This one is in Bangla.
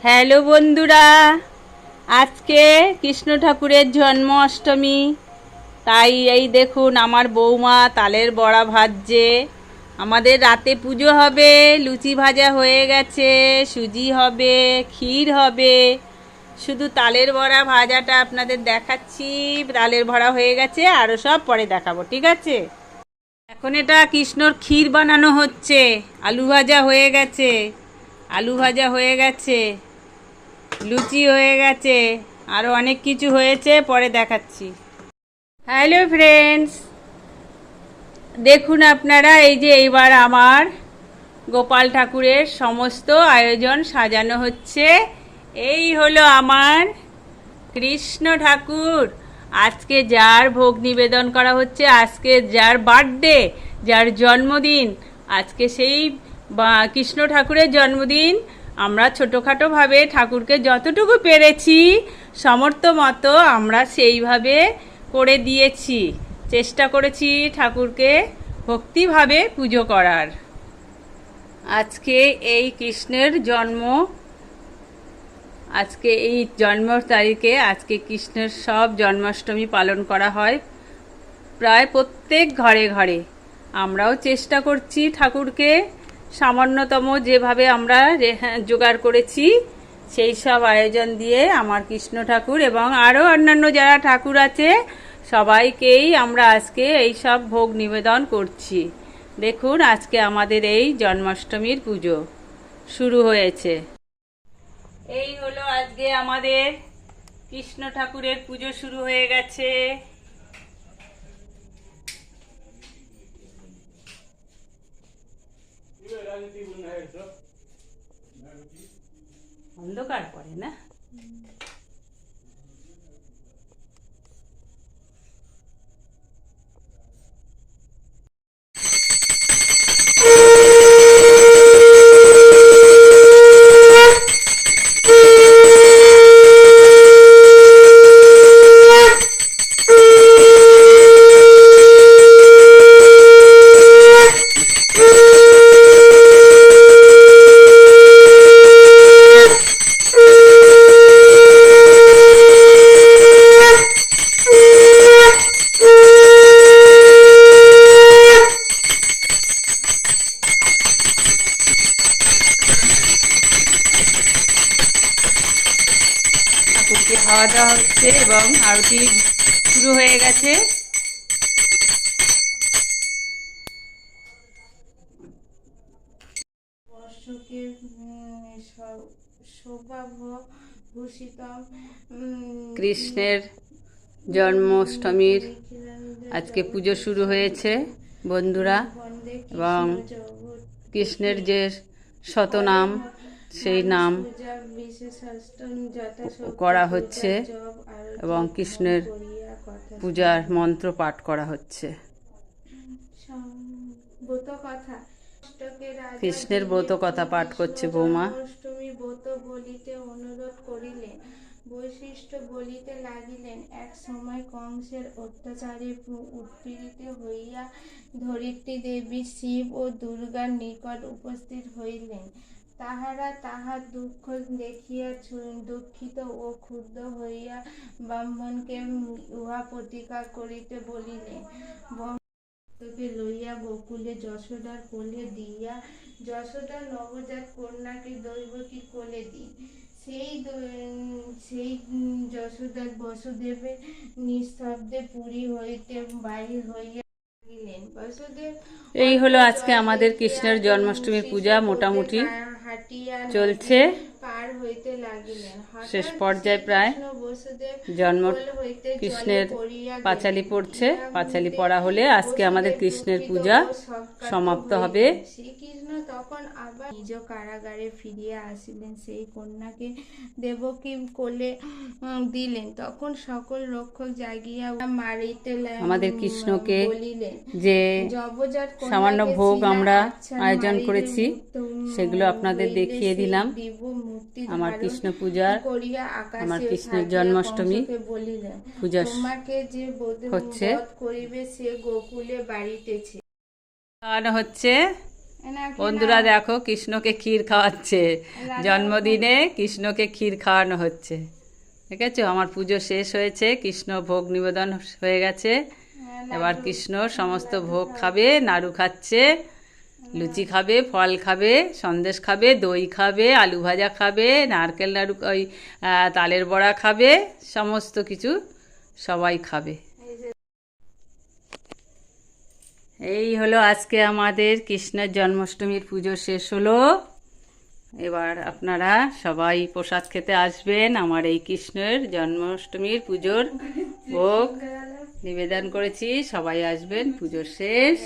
হ্যালো বন্ধুরা, আজকে কৃষ্ণ ঠাকুরের জন্মাষ্টমী। তাই এই দেখুন আমার বৌমা তালের বড়া ভাজছে। আমাদের রাতে পুজো হবে, লুচি ভাজা হয়ে গেছে, সুজি হবে, ক্ষীর হবে। শুধু তালের বড়া ভাজাটা আপনাদের দেখাচ্ছি। তালের বড়া হয়ে গেছে, আরও সব পরে দেখাবো, ঠিক আছে? এখন এটা কৃষ্ণর ক্ষীর বানানো হচ্ছে। আলু ভাজা হয়ে গেছে, লুচি হয়ে গেছে, আরও অনেক কিছু হয়েছে, পরে দেখাচ্ছি। হ্যালো ফ্রেন্ডস, দেখুন আপনারা, এই যে এইবার আমার গোপাল ঠাকুরের সমস্ত আয়োজন সাজানো হচ্ছে। এই হলো আমার কৃষ্ণ ঠাকুর। আজকে যার ভোগ নিবেদন করা হচ্ছে, আজকে যার বার্থডে, যার জন্মদিন, আজকে সেই কৃষ্ণ ঠাকুরের জন্মদিন। আমরা ছোটোখাটোভাবে ঠাকুরকে যতটুকু পেরেছি সামর্থ্য মতো আমরা সেইভাবে করে দিয়েছি, চেষ্টা করেছি ঠাকুরকে ভক্তিভাবে পুজো করার। আজকে এই কৃষ্ণের আজকে এই জন্ম তারিখে আজকে কৃষ্ণের সব জন্মাষ্টমী পালন করা হয় প্রায় প্রত্যেক ঘরে ঘরে। আমরাও চেষ্টা করছি ঠাকুরকে সামান্যতম যেভাবে আমরা জোগাড় করেছি সেই সব আয়োজন দিয়ে আমার কৃষ্ণ ঠাকুর এবং আরও অন্যান্য যারা ঠাকুর আছে সবাইকেই আমরা আজকে এই সব ভোগ নিবেদন করছি। দেখুন, আজকে আমাদের এই জন্মাষ্টমীর পুজো শুরু হয়েছে। এই হলো আজকে আমাদের কৃষ্ণ ঠাকুরের পুজো শুরু হয়ে গেছে। অন্ধকার পড়ে না? ঠাকুরকে খাওয়া দাওয়া হচ্ছে এবং আরতি শুরু হয়ে গেছে। কৃষ্ণের জন্মাষ্টমীর আজকে পুজো শুরু হয়েছে বন্ধুরা, এবং কৃষ্ণের যে শতনাম সেই নাম করা হচ্ছে এবং কৃষ্ণের পূজার মন্ত্র পাঠ করা হচ্ছে। কৃষ্ণের ব্রত কথা পাঠ করছে বৌমা। ব্রত বলিতে অনুরোধ করিলেন, বৈশিষ্ট্য বলিতে লাগিলেন, এক সময় কংসের অত্যাচারে উৎপীড়িত হইয়া ধরিত্রী দেবী শিব ও দুর্গার নিকট উপস্থিত হইলেন। তাহারা তাহার দুঃখ দেখিয়া দুঃখিত ও ক্ষুব্ধ হইয়া ব্রাহ্মণকে উহা প্রতিকার করিতে বলিলেন। লইয়া গোকুলে যশোদার কোলে দিয়া যশোদা নবজাত কন্যাকে দৈবকীর কোলে দিন। সেই যশোদা বসুদেবের নিঃশব্দে পুরী হইতে বাহির হইয়া গেলেন। বসুদেব এই হলো আজকে আমাদের কৃষ্ণের জন্মাষ্টমীর পূজা মোটামুটি চলছে, শেষ পর্যায়ে প্রায়। জন্ম কৃষ্ণের পাঁচালি পড়ছে, পাঁচালি পড়া হলে আজকে আমাদের কৃষ্ণের পূজা সমাপ্ত হবে। শ্রীকৃষ্ণ তখন আবার নিজ কারাগারে ফিরিয়া আসিলেন, সেই কন্যাকে দেবকী কোলে দিলেন। তখন সকল রক্ষক জাগিয়া মারিতে আমাদের কৃষ্ণকে যে সামান্য ভোগ আমরা আয়োজন করেছি সেগুলো আপনাদের দেখিয়ে দিলাম। আমার কৃষ্ণ পূজার, আমার কৃষ্ণের জন্মাষ্টমী পূজা হচ্ছে, করিবে সে গোকুলে বাড়িতেছে। খাওয়ানো হচ্ছে বন্ধুরা দেখো কৃষ্ণকে ক্ষীর খাওয়াচ্ছে, জন্মদিনে কৃষ্ণকে ক্ষীর খাওয়ানো হচ্ছে। দেখেছো আমার পুজো শেষ হয়েছে, কৃষ্ণ ভোগ নিবেদন হয়ে গেছে। এবার কৃষ্ণ সমস্ত ভোগ খাবে, নাড়ু খাচ্ছে, লুচি খাবে, ফল খাবে, সন্দেশ খাবে, দই খাবে, আলু ভাজা খাবে, নারকেল নাড়ু, ওই তালের বড়া খাবে, সমস্ত কিছু সবাই খাবে। এই হলো আজকে আমাদের কৃষ্ণের জন্মাষ্টমীর পুজো শেষ হলো। এবার আপনারা সবাই প্রসাদ খেতে আসবেন। আমার এই কৃষ্ণের জন্মাষ্টমীর পুজোর ভোগ নিবেদন করেছি, সবাই আসবেন, পুজো শেষ।